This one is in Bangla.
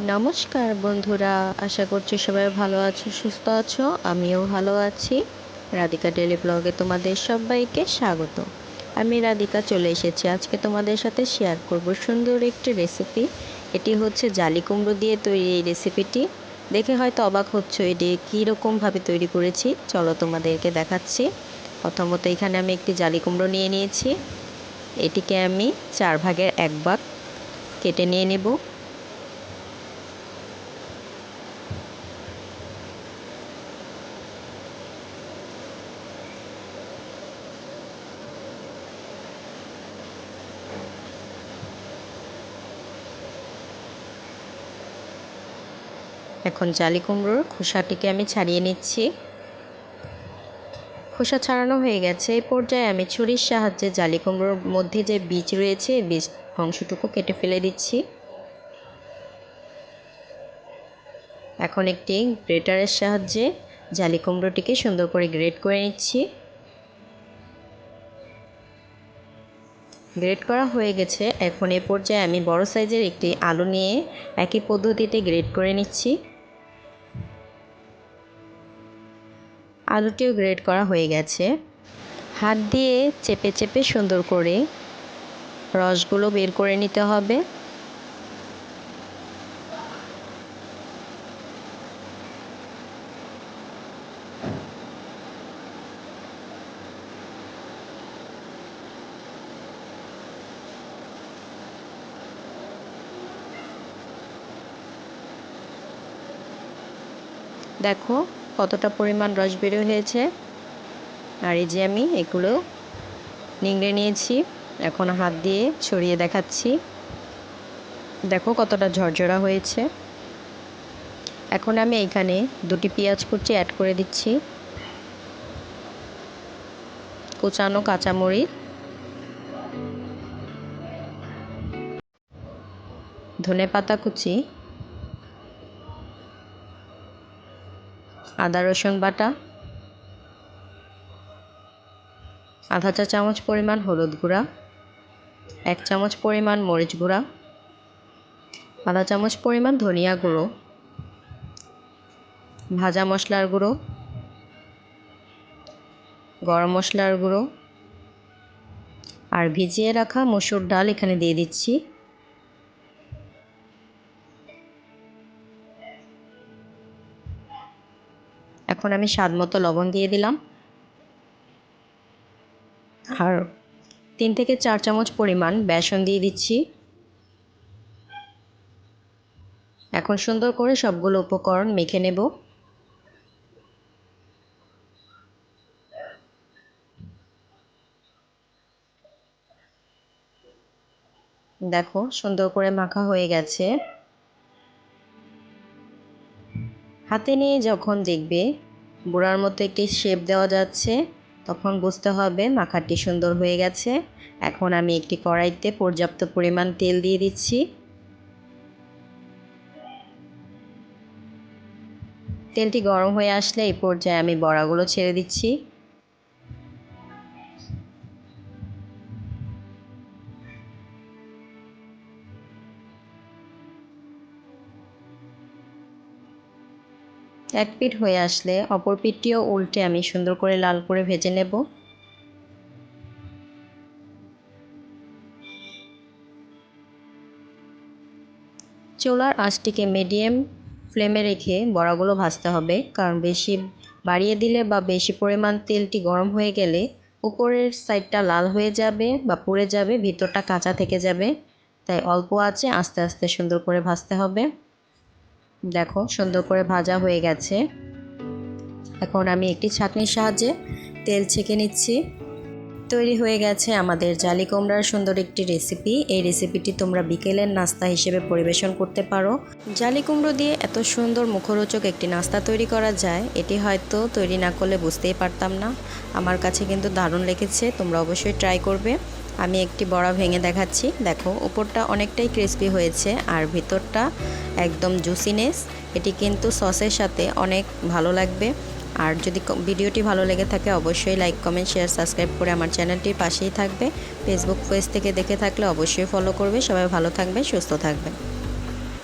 নমস্কার বন্ধুরা, আশা করছি সবাই ভালো আছো, সুস্থ আছো। আমিও ভালো আছি। রাধিকা ডেলি ব্লগে তোমাদের সবাইকে স্বাগত। আমি রাধিকা চলে এসেছি আজকে তোমাদের সাথে শেয়ার করব সুন্দর একটি রেসিপি। এটি হচ্ছে জালি কুমড়ো দিয়ে তৈরি এই রেসিপিটি। দেখে হয়তো অবাক হচ্ছে এটি কীরকমভাবে তৈরি করেছি, চলো তোমাদেরকে দেখাচ্ছি। প্রথমত এখানে আমি একটি জালি কুমড়ো নিয়ে নিয়েছি। এটিকে আমি 4 ভাগের 1 ভাগ কেটে নিয়ে নেব। এখন জালি কুমড়োর খোসাটিকে আমি ছাড়িয়ে নিচ্ছি। খোসা ছাড়ানো হয়ে গেছে। এই পর্যায়ে আমি ছুরির সাহায্যে জালি কুমড়োর মধ্যে যে বীজ রয়েছে বীজ অংশটুকু কেটে ফেলে দিচ্ছি। এখন একটি গ্রেটারের সাহায্যে জালি কুমড়োটিকে সুন্দর করে গ্রেট করে নিচ্ছি। গ্রেট করা হয়ে গেছে। এখন এ পর্যায়ে আমি বড় সাইজের একটি আলু নিয়ে একই পদ্ধতিতে গ্রেট করে নিচ্ছি। আলুটিও গ্রেট করা হয়ে গেছে। হাত দিয়ে চেপে চেপে সুন্দর করে রসগুলো বের করে নিতে হবে। দেখো কতটা পরিমাণ রস বের হয়েছে। আর এই যে আমি এগুলো নিংড়ে নিয়েছি। এখন হাত দিয়ে ছড়িয়ে দেখাচ্ছি। দেখো কতটা ঝরঝরা হয়েছে। এখন আমি এখানে 2টি পেঁয়াজ কুচি অ্যাড করে দিচ্ছি। কুচানো কাঁচামরিচ, ধনেপাতা কুচি, আদা রসুন বাটা, আধা চা চামচ পরিমাণ হলুদ গুঁড়া, 1 চামচ পরিমাণ মরিচ গুঁড়া, আধা চামচ পরিমাণ ধনিয়া গুঁড়ো, ভাজা মশলার গুঁড়ো, গরম মশলার গুঁড়ো আর ভিজিয়ে রাখা মসুর ডাল এখানে দিয়ে দিচ্ছি। এখন আমি স্বাদ মতো লবণ দিয়ে দিলাম। আর 3 থেকে 4 চামচ পরিমাণ বেসন দিয়ে দিচ্ছি। এখন সুন্দর করে সবগুলো উপকরণ মেখে নেব। দেখো সুন্দর করে মাখা হয়ে গেছে। হাতে নিয়ে যখন দেখবে বুড়ার মতো একটি শেপ দেওয়া যাচ্ছে, তখন বুঝতে হবে মাখাটি সুন্দর হয়ে গেছে। এখন আমি একটি কড়াইতে পর্যাপ্ত পরিমাণ তেল দিয়ে দিচ্ছি। তেলটি গরম হয়ে আসলে এই পর্যায়ে আমি বড়াগুলো ছেড়ে দিচ্ছি। এক পিঠ হয়ে আসলে অপর পিঠটিও উল্টে আমি সুন্দর করে লাল করে ভেজে নেব। চুলার আঁচটিকে মিডিয়াম ফ্লেমে রেখে বড়াগুলো ভাজতে হবে, কারণ বেশি বাড়িয়ে দিলে বা বেশি পরিমাণ তেলটি গরম হয়ে গেলে উপরের সাইডটা লাল হয়ে যাবে বা পুড়ে যাবে, ভিতরটা কাঁচা থেকে যাবে। তাই অল্প আঁচে আস্তে আস্তে সুন্দর করে ভাজতে হবে। দেখো সুন্দর করে ভাজা হয়ে গেছে। এখন আমি একটি ছাঁকনির সাহায্যে তেল ছেঁকে নিচ্ছি। তৈরি হয়ে গেছে আমাদের জালি কুমড়ার সুন্দর একটি রেসিপি। এই রেসিপিটি তোমরা বিকেলের নাস্তা হিসেবে পরিবেশন করতে পারো। জালি কুমড়ো দিয়ে এত সুন্দর মুখরোচক একটি নাস্তা তৈরি করা যায়, এটি হয়তো তৈরি না করলে বুঝতেই পারতাম না। আমার কাছে কিন্তু দারুণ লেগেছে, তোমরা অবশ্যই ট্রাই করবে। আমি একটি বড়া ভেঙে দেখাচ্ছি। দেখো উপরটা অনেকটাই ক্রিস্পি হয়েছে আর ভিতরটা একদম জুসিনেস। এটি কিন্তু সসের সাথে অনেক ভালো লাগবে। আর যদি ভিডিওটি ভালো লেগে থাকে অবশ্যই লাইক, কমেন্ট, শেয়ার, সাবস্ক্রাইব করে আমার চ্যানেলটির পাশেই থাকবে। ফেসবুক পেজ থেকে দেখে থাকলে অবশ্যই ফলো করবে। সবাই ভালো থাকবে, সুস্থ থাকবে।